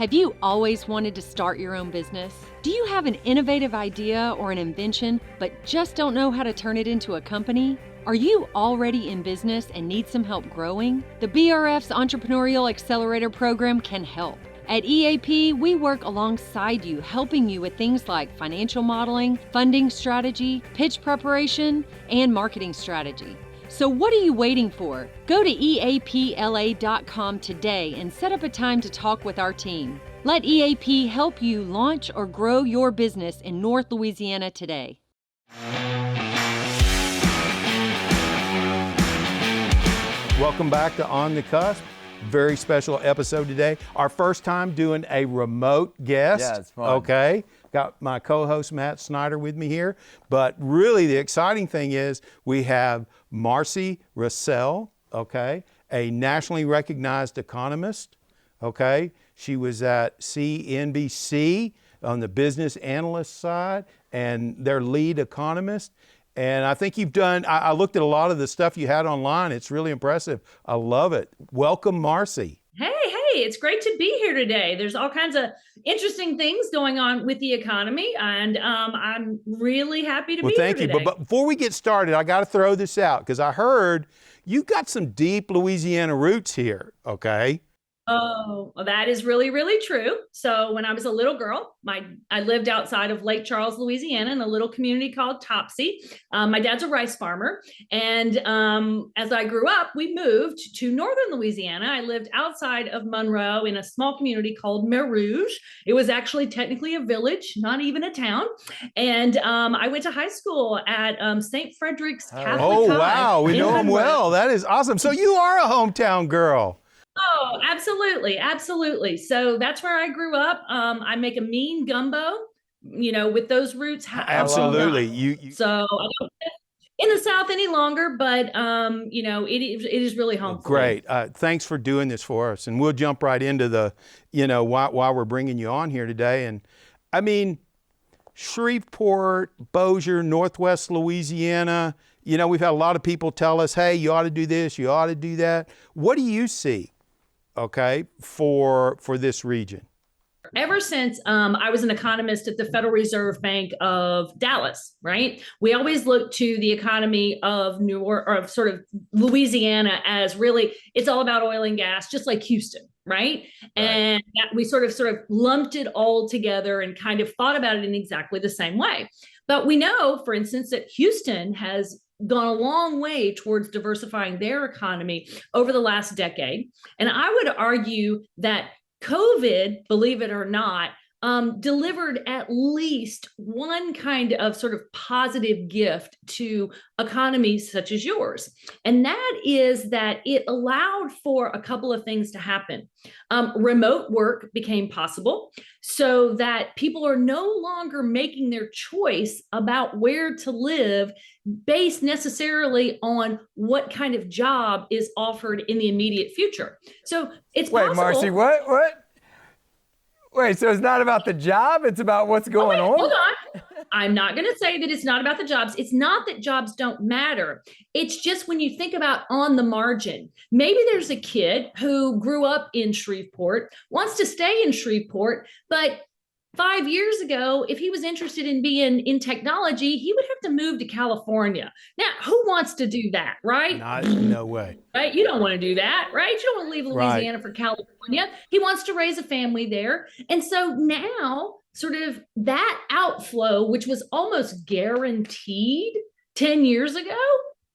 Have you always wanted to start your own business? Do you have an innovative idea or an invention, but just don't know how to turn it into a company? Are you already in business and need some help growing? The BRF's Entrepreneurial Accelerator Program can help. At EAP, we work alongside you, helping you with things like financial modeling, funding strategy, pitch preparation, and marketing strategy. So what are you waiting for? Go to eapla.com today and set up a time to talk with our team. Let EAP help you launch or grow your business in North Louisiana today. Welcome back to On the Cusp. Very special episode today. Our first time doing a remote guest. Yeah, it's fun. Okay. Got my co-host Matt Snyder with me here. But really the exciting thing is we have Marci Rossell, okay, a nationally recognized economist, okay. She was at CNBC on the business analyst side and their lead economist. And I think you've done, I looked at a lot of the stuff you had online. It's really impressive. I love it. Welcome, Marci. Hey, it's great to be here today. There's all kinds of interesting things going on with the economy, and I'm really happy to be here today. Well, thank you. But before we get started, I got to throw this out because I heard you got some deep Louisiana roots here, okay? Oh, well, that is really, really true. So when I was a little girl, I lived outside of Lake Charles, Louisiana, in a little community called Topsy. My dad's a rice farmer. And as I grew up, we moved to northern Louisiana. I lived outside of Monroe in a small community called Mer Rouge. It was actually technically a village, not even a town. And I went to high school at St. Frederick's Catholic Oh, High wow. We in know him Monroe. well. That is awesome. So you are a hometown girl. Oh, absolutely. Absolutely. So that's where I grew up. I make a mean gumbo, with those roots. Absolutely. So I don't live in the South any longer, but, it is really home. Great. Thanks for doing this for us. And we'll jump right into the, why we're bringing you on here today. And I mean, Shreveport, Bossier, Northwest Louisiana, we've had a lot of people tell us, hey, you ought to do this, you ought to do that. What do you see, okay, for this region? Ever since I was an economist at the Federal Reserve Bank of Dallas, right? We always look to the economy of New Orleans, or of sort of Louisiana, as really, it's all about oil and gas, just like Houston, right? And that we sort of lumped it all together and kind of thought about it in exactly the same way. But we know, for instance, that Houston has gone a long way towards diversifying their economy over the last decade. And I would argue that COVID, believe it or not, delivered at least one kind of sort of positive gift to economies such as yours. And that is that it allowed for a couple of things to happen. Remote work became possible so that people are no longer making their choice about where to live based necessarily on what kind of job is offered in the immediate future. So it's possible. Wait, Marci, what? Wait, so it's not about the job, it's about what's going on? Hold on. I'm not going to say that it's not about the jobs. It's not that jobs don't matter. It's just when you think about on the margin, maybe there's a kid who grew up in Shreveport, wants to stay in Shreveport, but 5 years ago, if he was interested in being in technology, he would have to move to California. Now, who wants to do that, right? No way. Right? You don't want to do that, right? You don't want to leave Louisiana for California. He wants to raise a family there. And so now, sort of that outflow, which was almost guaranteed 10 years ago,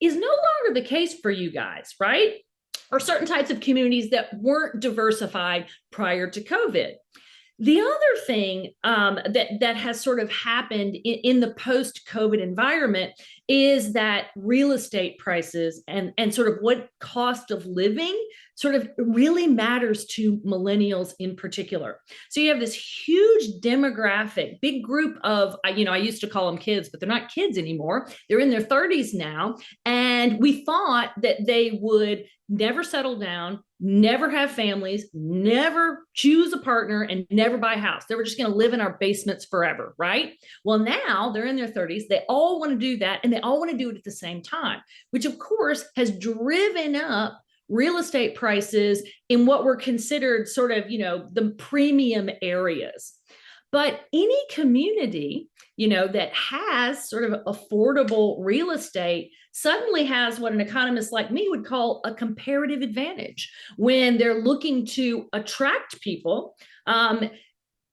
is no longer the case for you guys, right? Or certain types of communities that weren't diversified prior to COVID. The other thing that has sort of happened in the post-COVID environment is that real estate prices and sort of what cost of living sort of really matters to millennials in particular. So you have this huge demographic, big group of, I used to call them kids, but they're not kids anymore. They're in their 30s now. And we thought that they would never settle down, never have families, never choose a partner, and never buy a house. They were just going to live in our basements forever, right? Well, now they're in their 30s. They all want to do that, and they all want to do it at the same time, which of course has driven up real estate prices in what were considered sort of, the premium areas. But any community, that has sort of affordable real estate suddenly has what an economist like me would call a comparative advantage when they're looking to attract people.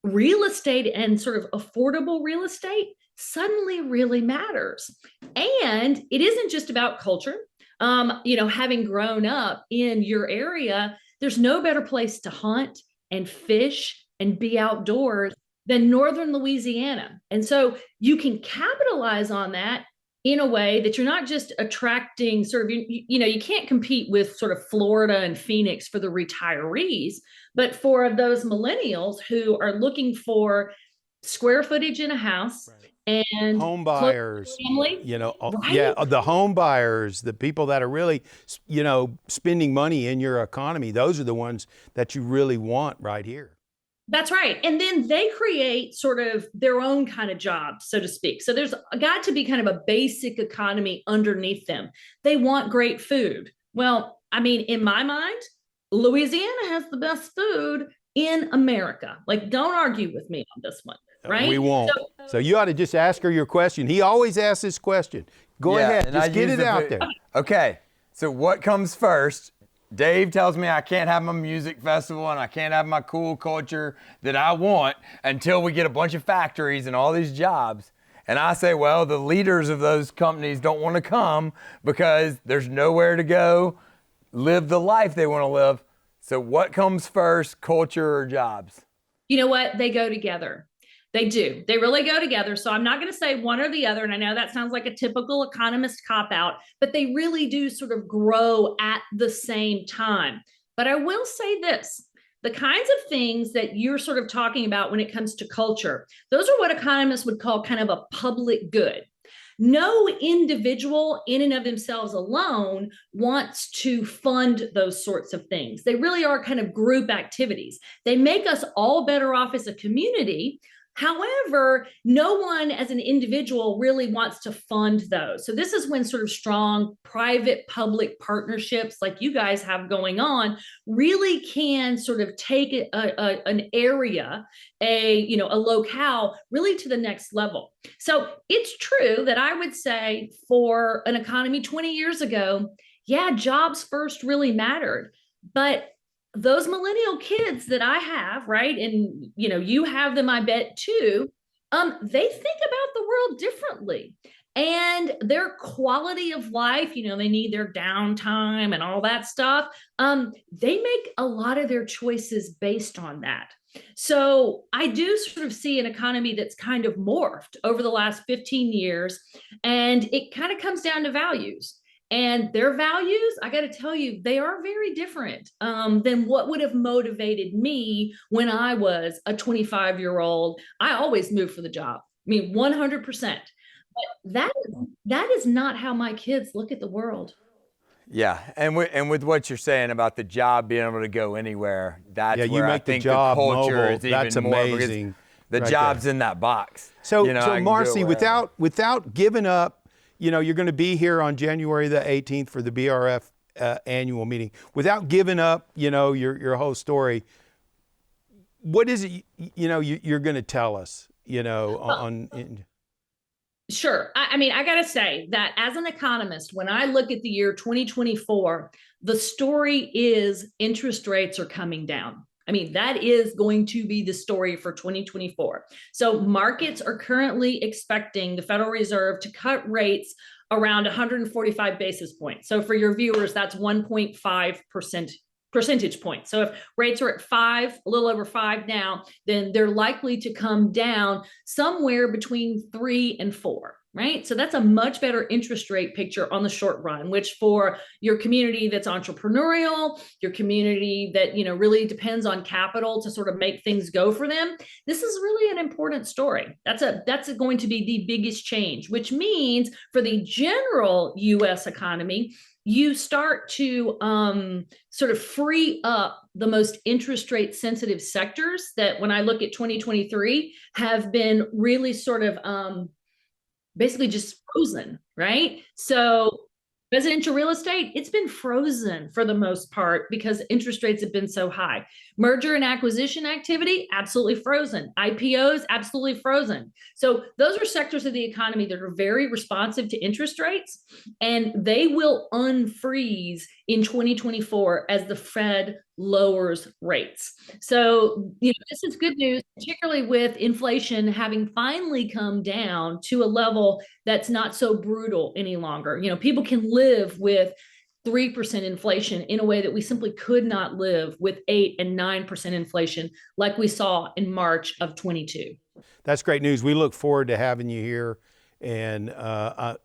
Real estate and sort of affordable real estate suddenly really matters. And it isn't just about culture. Having grown up in your area, there's no better place to hunt and fish and be outdoors than northern Louisiana. And so you can capitalize on that in a way that you're not just attracting sort of, you can't compete with sort of Florida and Phoenix for the retirees, but for those millennials who are looking for square footage in a house, right, and home buyers, family, right? Yeah, the home buyers, the people that are really, spending money in your economy, those are the ones that you really want right here. That's right. And then they create sort of their own kind of jobs, so to speak. So there's got to be kind of a basic economy underneath them. They want great food. Well, I mean, in my mind, Louisiana has the best food in America. Like, don't argue with me on this one, right? We won't. So you ought to just ask her your question. He always asks this question. Go ahead, just get it out there. Okay, so what comes first? Dave tells me I can't have my music festival and I can't have my cool culture that I want until we get a bunch of factories and all these jobs. And I say, well, the leaders of those companies don't want to come because there's nowhere to go live the life they want to live. So what comes first, culture or jobs? You know what? They go together. They do. They really go together. So I'm not going to say one or the other. And I know that sounds like a typical economist cop-out, but they really do sort of grow at the same time. But I will say this, the kinds of things that you're sort of talking about when it comes to culture, those are what economists would call kind of a public good. No individual in and of themselves alone wants to fund those sorts of things. They really are kind of group activities. They make us all better off as a community. However, no one as an individual really wants to fund those. So this is when sort of strong private-public partnerships like you guys have going on really can sort of take an area, a locale really to the next level. So it's true that I would say for an economy 20 years ago, yeah, jobs first really mattered. But those millennial kids that I have, right? And, you have them, I bet too, they think about the world differently and their quality of life, they need their downtime and all that stuff. They make a lot of their choices based on that. So I do sort of see an economy that's kind of morphed over the last 15 years, and it kind of comes down to values. And their values, I got to tell you, they are very different than what would have motivated me when I was a 25-year-old. I always moved for the job. I mean, 100%. But that is not how my kids look at the world. Yeah, and with what you're saying about the job being able to go anywhere, that's where I think the culture mobile. is even That's more amazing. The job's in that box. So Marci, without giving up, you're going to be here on January the 18th for the BRF annual meeting. Without giving up, your whole story, what is it, you're going to tell us, Sure. I mean, I got to say that as an economist, when I look at the year 2024, the story is interest rates are coming down. I mean, that is going to be the story for 2024. So markets are currently expecting the Federal Reserve to cut rates around 145 basis points. So for your viewers, that's 1.5% percentage points. So if rates are at 5, a little over 5 now, then they're likely to come down somewhere between 3 and 4. Right. So that's a much better interest rate picture on the short run, which for your community that's entrepreneurial, your community that, really depends on capital to sort of make things go for them. This is really an important story. That's going to be the biggest change, which means for the general U.S. economy, you start to sort of free up the most interest rate sensitive sectors that when I look at 2023 have been really sort of basically just frozen, right? So Residential real estate, it's been frozen for the most part because interest rates have been so high. Merger and acquisition activity, absolutely frozen. IPOs, absolutely frozen. So those are sectors of the economy that are very responsive to interest rates, and they will unfreeze in 2024 as the Fed lowers rates. So, this is good news, particularly with inflation having finally come down to a level that's not so brutal any longer. People can live with 3% inflation in a way that we simply could not live with 8 and 9% inflation like we saw in March of 22. That's great news. We look forward to having you here. And,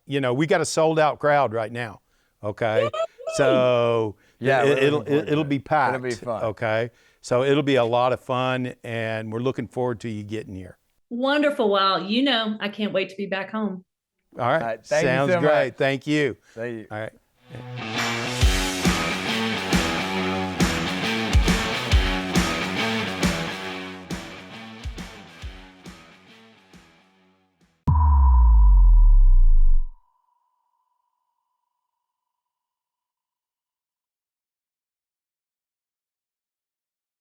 we got a sold out crowd right now. Okay. Yay! So yeah, it'll be packed. It'll be fun. Okay. So it'll be a lot of fun, and we're looking forward to you getting here. Wonderful. Well, I can't wait to be back home. All right. Thank you Sounds so great. much. Thank you. Thank you. All right.